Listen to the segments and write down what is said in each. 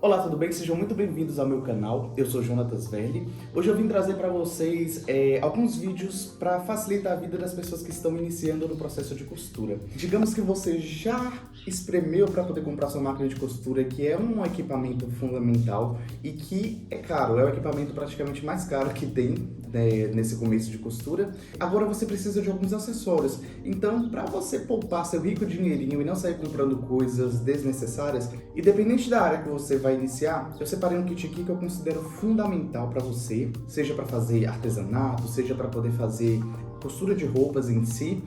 Olá, tudo bem? Sejam muito bem-vindos ao meu canal. Eu sou Jonatas Verli. Hoje eu vim trazer para vocês alguns vídeos para facilitar a vida das pessoas que estão iniciando no processo de costura. Digamos que você já espremeu para poder comprar sua máquina de costura, que é um equipamento fundamental e que é caro, é o equipamento praticamente mais caro que tem, né, nesse começo de costura. Agora você precisa de alguns acessórios. Então, para você poupar seu rico dinheirinho e não sair comprando coisas desnecessárias, independente da área que você vai iniciar, eu separei um kit aqui que eu considero fundamental para você, seja para fazer artesanato, seja para poder fazer costura de roupas em si.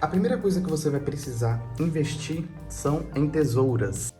A primeira coisa que você vai precisar investir são em tesouras.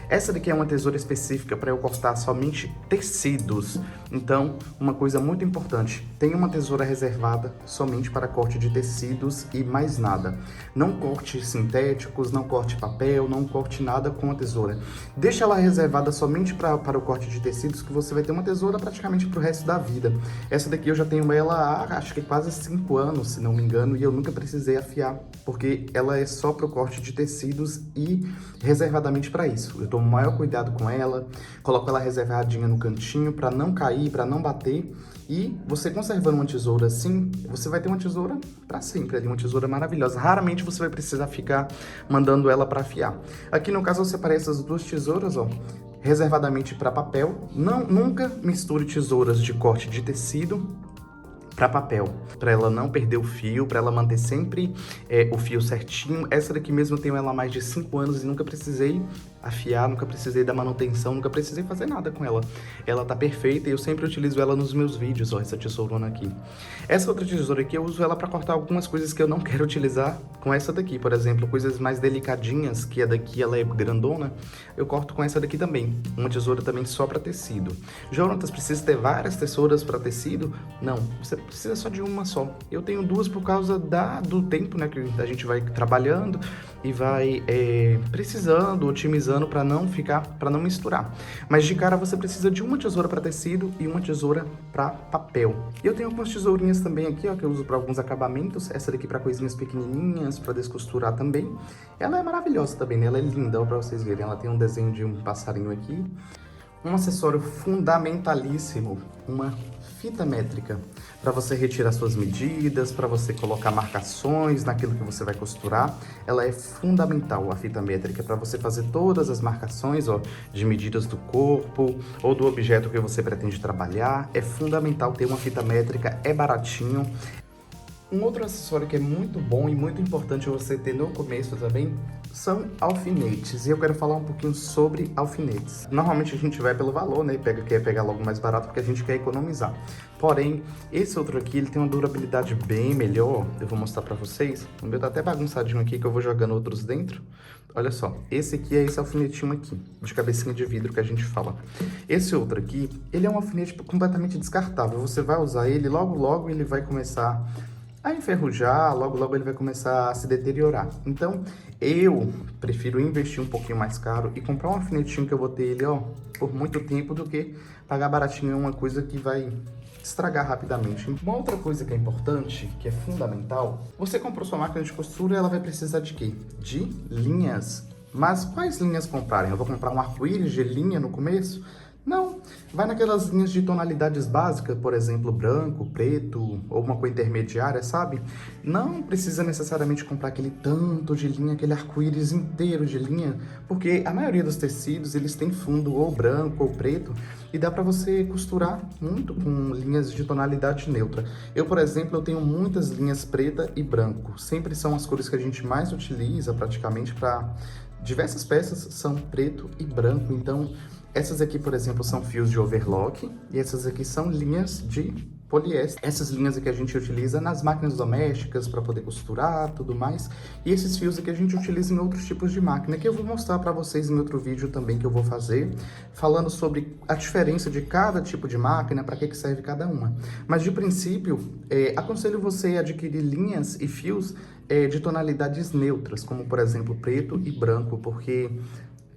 Essa daqui é uma tesoura específica para eu cortar somente tecidos. Então, uma coisa muito importante, tem uma tesoura reservada somente para corte de tecidos e mais nada. Não corte sintéticos, não corte papel, não corte nada com a tesoura. Deixa ela reservada somente para o corte de tecidos, que você vai ter uma tesoura praticamente para o resto da vida. Essa daqui eu já tenho ela há, acho que quase 5 anos, se não me engano, e eu nunca precisei afiar, porque ela é só para o corte de tecidos e reservadamente para isso. Eu tomo o maior cuidado com ela, coloco ela reservadinha no cantinho para não cair, para não bater. E você conservando uma tesoura assim, você vai ter uma tesoura para sempre, uma tesoura maravilhosa. Raramente você vai precisar ficar mandando ela para afiar. Aqui no caso eu separei essas duas tesouras, ó, reservadamente para papel. Nunca misture tesouras de corte de tecido para papel, para ela não perder o fio, para ela manter sempre o fio certinho. Essa daqui mesmo eu tenho ela há mais de 5 anos e nunca precisei afiar, nunca precisei dar manutenção, nunca precisei fazer nada com ela. Ela tá perfeita e eu sempre utilizo ela nos meus vídeos, ó, essa tesourona aqui. Essa outra tesoura aqui eu uso ela para cortar algumas coisas que eu não quero utilizar com essa daqui, por exemplo, coisas mais delicadinhas, que a daqui ela é grandona, eu corto com essa daqui também. Uma tesoura também só para tecido. Jonatas, precisa ter várias tesouras para tecido? Não, você precisa só de uma só. Eu tenho duas por causa do tempo, né, que a gente vai trabalhando e vai precisando, otimizando para não misturar. Mas de cara você precisa de uma tesoura para tecido e uma tesoura para papel. Eu tenho algumas tesourinhas também aqui, ó, que eu uso para alguns acabamentos. Essa daqui para coisinhas pequenininhas, para descosturar também. Ela é maravilhosa também, né? Ela é linda, ó, para vocês verem. Ela tem um desenho de um passarinho aqui. Um acessório fundamentalíssimo, uma fita métrica, para você retirar suas medidas, para você colocar marcações naquilo que você vai costurar. Ela é fundamental, a fita métrica, para você fazer todas as marcações, ó, de medidas do corpo ou do objeto que você pretende trabalhar. É fundamental ter uma fita métrica, é baratinho. Um outro acessório que é muito bom e muito importante você ter no começo também são alfinetes. E eu quero falar um pouquinho sobre alfinetes. Normalmente a gente vai pelo valor, né? Quer pegar logo mais barato porque a gente quer economizar. Porém, esse outro aqui, ele tem uma durabilidade bem melhor. Eu vou mostrar pra vocês. O meu tá até bagunçadinho aqui, que eu vou jogando outros dentro. Olha só, esse aqui é esse alfinetinho aqui, de cabecinha de vidro que a gente fala. Esse outro aqui, ele é um alfinete completamente descartável. Você vai usar ele, logo ele vai começar a enferrujar, logo ele vai começar a se deteriorar. Então, eu prefiro investir um pouquinho mais caro e comprar um alfinetinho que eu vou ter ele, ó, por muito tempo, do que pagar baratinho em uma coisa que vai estragar rapidamente. Uma outra coisa que é importante, que é fundamental, você comprou sua máquina de costura, ela vai precisar de quê? De linhas. Mas quais linhas comprarem? Eu vou comprar um arco-íris de linha no começo? Não, vai naquelas linhas de tonalidades básicas, por exemplo, branco, preto, ou uma cor intermediária, sabe? Não precisa necessariamente comprar aquele tanto de linha, aquele arco-íris inteiro de linha, porque a maioria dos tecidos, eles têm fundo ou branco ou preto, e dá pra você costurar muito com linhas de tonalidade neutra. Eu, por exemplo, eu tenho muitas linhas preta e branco, sempre são as cores que a gente mais utiliza praticamente para diversas peças, são preto e branco, então essas aqui, por exemplo, são fios de overlock e essas aqui são linhas de poliéster. Essas linhas aqui a gente utiliza nas máquinas domésticas para poder costurar, tudo mais. E esses fios aqui a gente utiliza em outros tipos de máquina, que eu vou mostrar para vocês em outro vídeo também que eu vou fazer, falando sobre a diferença de cada tipo de máquina, para que serve cada uma. Mas de princípio, aconselho você a adquirir linhas e fios de tonalidades neutras, como por exemplo preto e branco, porque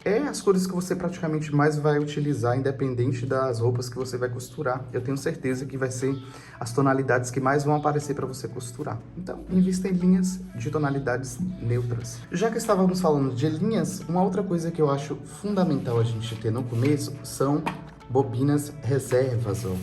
É as cores que você praticamente mais vai utilizar, independente das roupas que você vai costurar. Eu tenho certeza que vai ser as tonalidades que mais vão aparecer para você costurar. Então, invista em linhas de tonalidades neutras. Já que estávamos falando de linhas, uma outra coisa que eu acho fundamental a gente ter no começo são bobinas reservas, ó.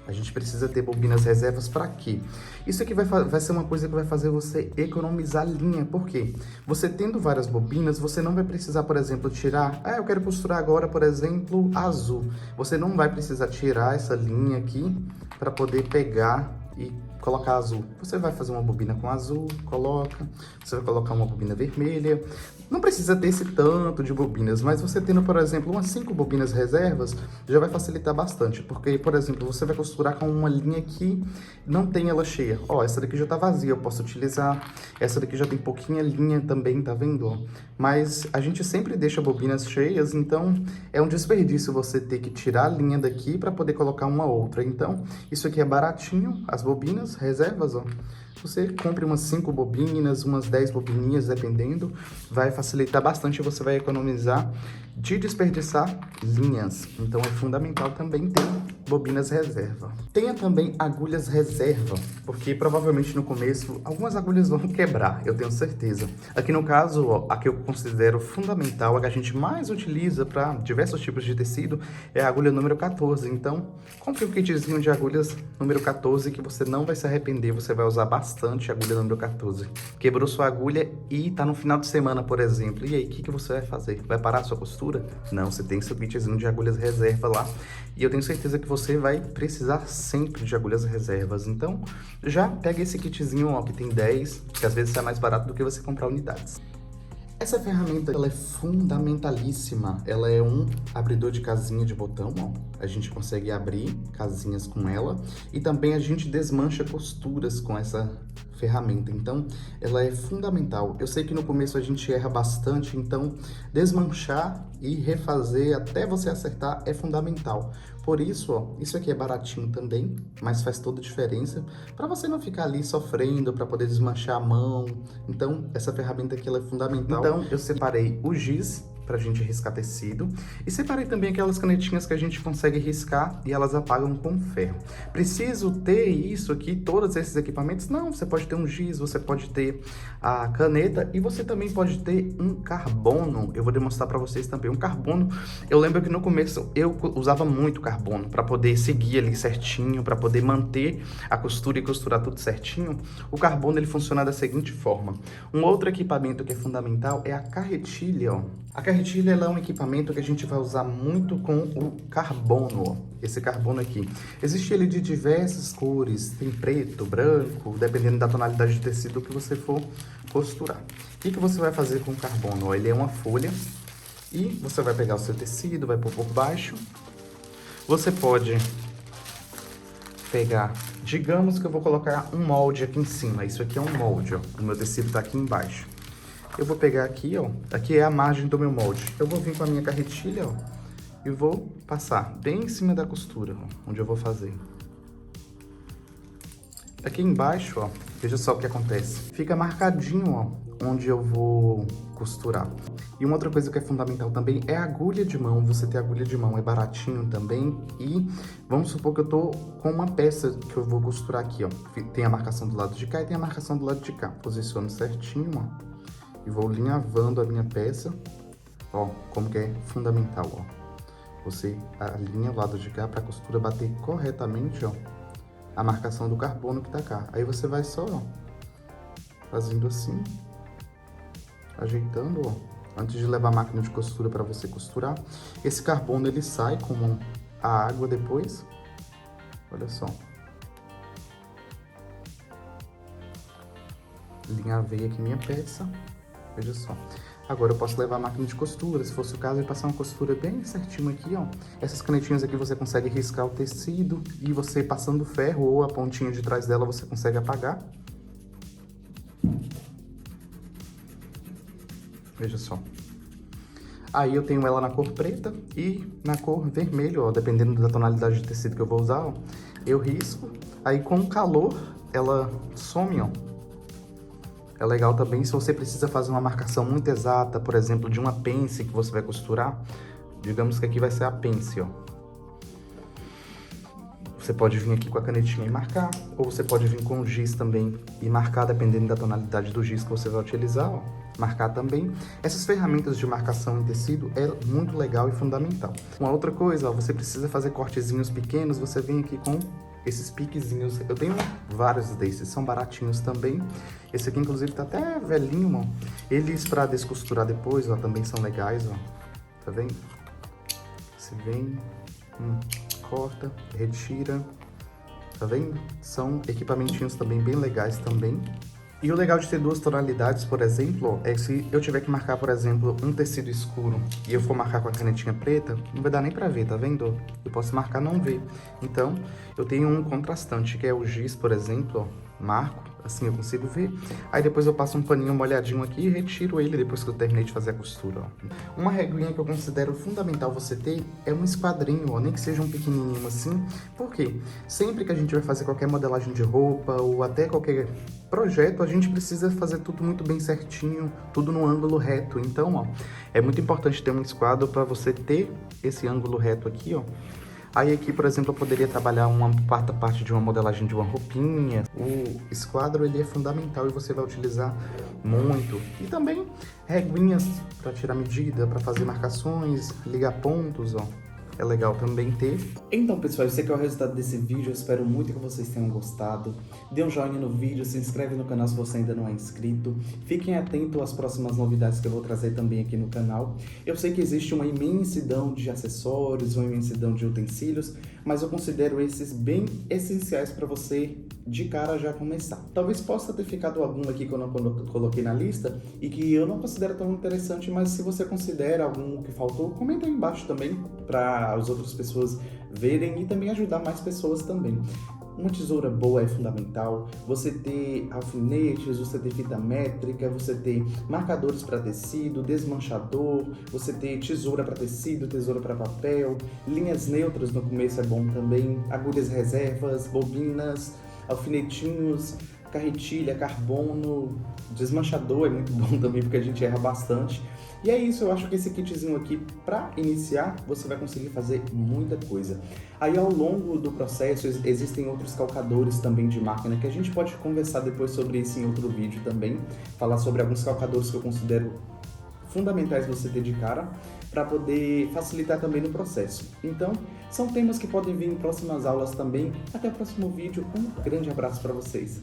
A gente precisa ter bobinas reservas para quê? Isso aqui vai ser uma coisa que vai fazer você economizar linha. Por quê? Você tendo várias bobinas, você não vai precisar, por exemplo, tirar... eu quero costurar agora, por exemplo, azul. Você não vai precisar tirar essa linha aqui para poder pegar e colocar azul. Você vai fazer uma bobina com azul, coloca. Você vai colocar uma bobina vermelha. Não precisa ter esse tanto de bobinas, mas você tendo, por exemplo, umas 5 bobinas reservas, já vai facilitar bastante. Porque, por exemplo, você vai costurar com uma linha que não tem ela cheia. Ó, essa daqui já tá vazia, eu posso utilizar. Essa daqui já tem pouquinha linha também, tá vendo? Ó? Mas a gente sempre deixa bobinas cheias, então é um desperdício você ter que tirar a linha daqui para poder colocar uma outra. Então, isso aqui é baratinho, as bobinas reservas, ó. Você compre umas 5 bobinas, umas 10 bobininhas, dependendo, vai facilitar bastante e você vai economizar de desperdiçar linhas. Então é fundamental também ter bobinas reserva. Tenha também agulhas reserva, porque provavelmente no começo algumas agulhas vão quebrar, eu tenho certeza. Aqui no caso, ó, a que eu considero fundamental, a que a gente mais utiliza para diversos tipos de tecido, é a agulha número 14. Então, compre um kitzinho de agulhas número 14 que você não vai se arrepender, você vai usar bastante a agulha número 14. Quebrou sua agulha e tá no final de semana, por exemplo. E aí, o que você vai fazer? Vai parar a sua costura? Não, você tem seu kitzinho de agulhas reserva lá. E eu tenho certeza que você vai precisar sempre de agulhas reservas. Então, já pega esse kitzinho, ó, que tem 10, que às vezes é mais barato do que você comprar unidades. Essa ferramenta, ela é fundamentalíssima. Ela é um abridor de casinha de botão, ó. A gente consegue abrir casinhas com ela e também a gente desmancha costuras com essa ferramenta. Então, ela é fundamental. Eu sei que no começo a gente erra bastante, então desmanchar e refazer até você acertar é fundamental. Por isso, ó, isso aqui é baratinho também, mas faz toda a diferença para você não ficar ali sofrendo para poder desmanchar a mão. Então, essa ferramenta aqui ela é fundamental. Então, eu separei o giz pra gente riscar tecido. E separei também aquelas canetinhas que a gente consegue riscar e elas apagam com ferro. Preciso ter isso aqui, todos esses equipamentos? Não, você pode ter um giz, você pode ter a caneta e você também pode ter um carbono. Eu vou demonstrar pra vocês também um carbono. Eu lembro que no começo eu usava muito carbono para poder seguir ali certinho, para poder manter a costura e costurar tudo certinho. O carbono ele funciona da seguinte forma. Um outro equipamento que é fundamental é a carretilha, ó. A carretilha ela é um equipamento que a gente vai usar muito com o carbono, ó. Esse carbono aqui. Existe ele de diversas cores, tem preto, branco, dependendo da tonalidade de tecido que você for costurar. O que você vai fazer com o carbono? Ó, ele é uma folha e você vai pegar o seu tecido, vai pôr por baixo. Você pode pegar, digamos que eu vou colocar um molde aqui em cima. Isso aqui é um molde, ó. O meu tecido tá aqui embaixo. Eu vou pegar aqui, ó, aqui é a margem do meu molde. Eu vou vir com a minha carretilha, ó, e vou passar bem em cima da costura, ó, onde eu vou fazer. Aqui embaixo, ó, veja só o que acontece. Fica marcadinho, ó, onde eu vou costurar. E uma outra coisa que é fundamental também é a agulha de mão. Você ter agulha de mão é baratinho também. E vamos supor que eu tô com uma peça que eu vou costurar aqui, ó. Tem a marcação do lado de cá e tem a marcação do lado de cá. Posiciono certinho, ó. E vou alinhavando a minha peça, ó, como que é fundamental, ó. Você alinha o lado de cá para a costura bater corretamente, ó, a marcação do carbono que tá cá. Aí você vai só, ó, fazendo assim, ajeitando, ó, antes de levar a máquina de costura para você costurar. Esse carbono, ele sai com a água depois, olha só. Alinhavei aqui minha peça. Veja só. Agora eu posso levar a máquina de costura, se fosse o caso, e passar uma costura bem certinho aqui, ó. Essas canetinhas aqui você consegue riscar o tecido e você passando ferro ou a pontinha de trás dela você consegue apagar. Veja só. Aí eu tenho ela na cor preta e na cor vermelho, ó, dependendo da tonalidade de tecido que eu vou usar, ó. Eu risco, aí com o calor ela some, ó. É legal também se você precisa fazer uma marcação muito exata, por exemplo, de uma pence que você vai costurar. Digamos que aqui vai ser a pence, ó. Você pode vir aqui com a canetinha e marcar, ou você pode vir com o giz também e marcar, dependendo da tonalidade do giz que você vai utilizar, ó. Marcar também. Essas ferramentas de marcação em tecido é muito legal e fundamental. Uma outra coisa, ó, você precisa fazer cortezinhos pequenos, você vem aqui com esses piquezinhos. Eu tenho vários desses, são baratinhos também. Esse aqui, inclusive, tá até velhinho, ó. Eles, pra descosturar depois, ó, também são legais, ó. Tá vendo? Você vem, corta, retira, tá vendo? São equipamentinhos também bem legais também. E o legal de ter duas tonalidades, por exemplo, é que se eu tiver que marcar, por exemplo, um tecido escuro e eu for marcar com a canetinha preta, não vai dar nem pra ver, tá vendo? Eu posso marcar não ver. Então, eu tenho um contrastante, que é o giz, por exemplo, ó. Marco, assim eu consigo ver. Aí depois eu passo um paninho molhadinho aqui e retiro ele depois que eu terminei de fazer a costura, ó. Uma reguinha que eu considero fundamental você ter é um esquadrinho, ó, nem que seja um pequenininho assim. Por quê? Sempre que a gente vai fazer qualquer modelagem de roupa ou até qualquer projeto, a gente precisa fazer tudo muito bem certinho, tudo no ângulo reto. Então, ó, é muito importante ter um esquadro para você ter esse ângulo reto aqui, ó. Aí aqui, por exemplo, eu poderia trabalhar uma quarta parte de uma modelagem de uma roupinha. O esquadro, ele é fundamental e você vai utilizar muito. E também reguinhas para tirar medida, para fazer marcações, ligar pontos, ó. É legal também ter. Então, pessoal, esse aqui é o resultado desse vídeo. Eu espero muito que vocês tenham gostado. Dê um joinha no vídeo, se inscreve no canal se você ainda não é inscrito. Fiquem atentos às próximas novidades que eu vou trazer também aqui no canal. Eu sei que existe uma imensidão de acessórios, uma imensidão de utensílios, mas eu considero esses bem essenciais para você de cara já começar. Talvez possa ter ficado algum aqui que eu não coloquei na lista e que eu não considero tão interessante, mas se você considera algum que faltou, comenta aí embaixo também para as outras pessoas verem e também ajudar mais pessoas também. Uma tesoura boa é fundamental, você ter alfinetes, você ter fita métrica, você ter marcadores para tecido, desmanchador, você ter tesoura para tecido, tesoura para papel, linhas neutras no começo é bom também, agulhas reservas, bobinas, alfinetinhos, carretilha, carbono, desmanchador é muito bom também porque a gente erra bastante. E é isso, eu acho que esse kitzinho aqui, para iniciar, você vai conseguir fazer muita coisa. Aí ao longo do processo existem outros calcadores também de máquina que a gente pode conversar depois sobre isso em outro vídeo também. Falar sobre alguns calcadores que eu considero fundamentais você ter de cara para poder facilitar também no processo. Então, são temas que podem vir em próximas aulas também. Até o próximo vídeo, um grande abraço para vocês.